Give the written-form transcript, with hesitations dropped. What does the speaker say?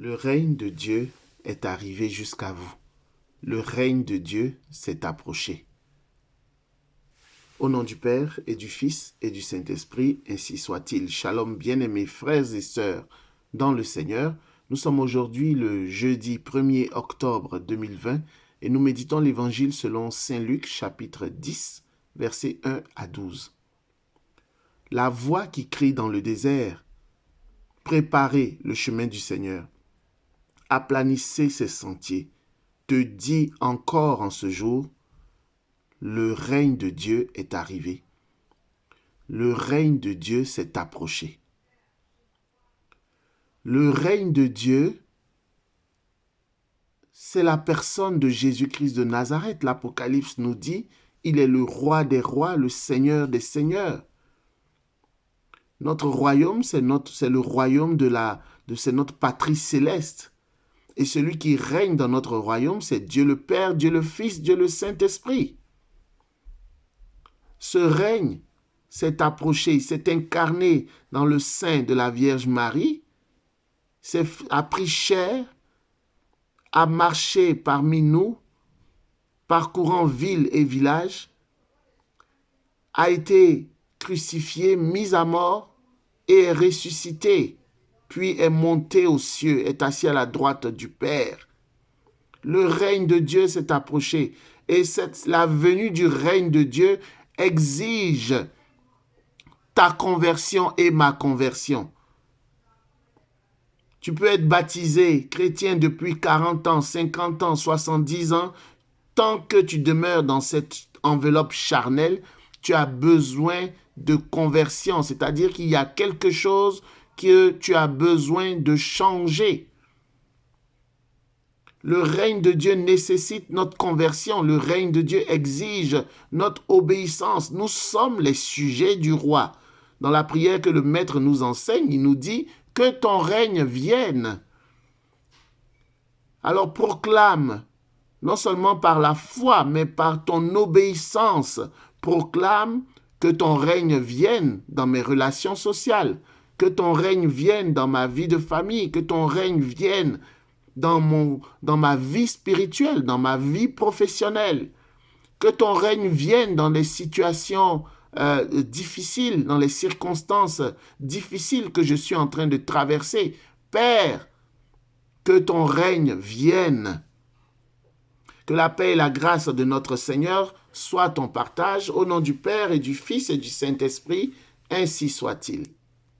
Le règne de Dieu est arrivé jusqu'à vous. Le règne de Dieu s'est approché. Au nom du Père et du Fils et du Saint-Esprit, ainsi soit-il. Shalom, bien-aimés frères et sœurs dans le Seigneur. Nous sommes aujourd'hui le jeudi 1er octobre 2020 et nous méditons l'évangile selon Saint Luc chapitre 10, versets 1 à 12. La voix qui crie dans le désert, préparez le chemin du Seigneur. Aplanissez ses sentiers, te dit encore en ce jour, le règne de Dieu est arrivé. Le règne de Dieu s'est approché. Le règne de Dieu, c'est la personne de Jésus-Christ de Nazareth. L'Apocalypse nous dit, il est le roi des rois, le Seigneur des seigneurs. Notre royaume, c'est le royaume c'est notre patrie céleste. Et celui qui règne dans notre royaume, c'est Dieu le Père, Dieu le Fils, Dieu le Saint-Esprit. Ce règne s'est approché, s'est incarné dans le sein de la Vierge Marie, a pris chair, a marché parmi nous, parcourant villes et villages, a été crucifié, mis à mort et est ressuscité, puis est monté aux cieux, est assis à la droite du Père. Le règne de Dieu s'est approché et la venue du règne de Dieu exige ta conversion et ma conversion. Tu peux être baptisé chrétien depuis 40 ans, 50 ans, 70 ans. Tant que tu demeures dans cette enveloppe charnelle, tu as besoin de conversion. C'est-à-dire qu'il y a quelque chose que tu as besoin de changer. Le règne de Dieu nécessite notre conversion. Le règne de Dieu exige notre obéissance. Nous sommes les sujets du roi. Dans la prière que le Maître nous enseigne, il nous dit « Que ton règne vienne ». Alors proclame, non seulement par la foi, mais par ton obéissance, proclame que ton règne vienne dans mes relations sociales, que ton règne vienne dans ma vie de famille, que ton règne vienne dans ma vie spirituelle, dans ma vie professionnelle, que ton règne vienne dans les situations difficiles, dans les circonstances difficiles que je suis en train de traverser. Père, que ton règne vienne. Que la paix et la grâce de notre Seigneur soient ton partage. Au nom du Père et du Fils et du Saint-Esprit, ainsi soit-il.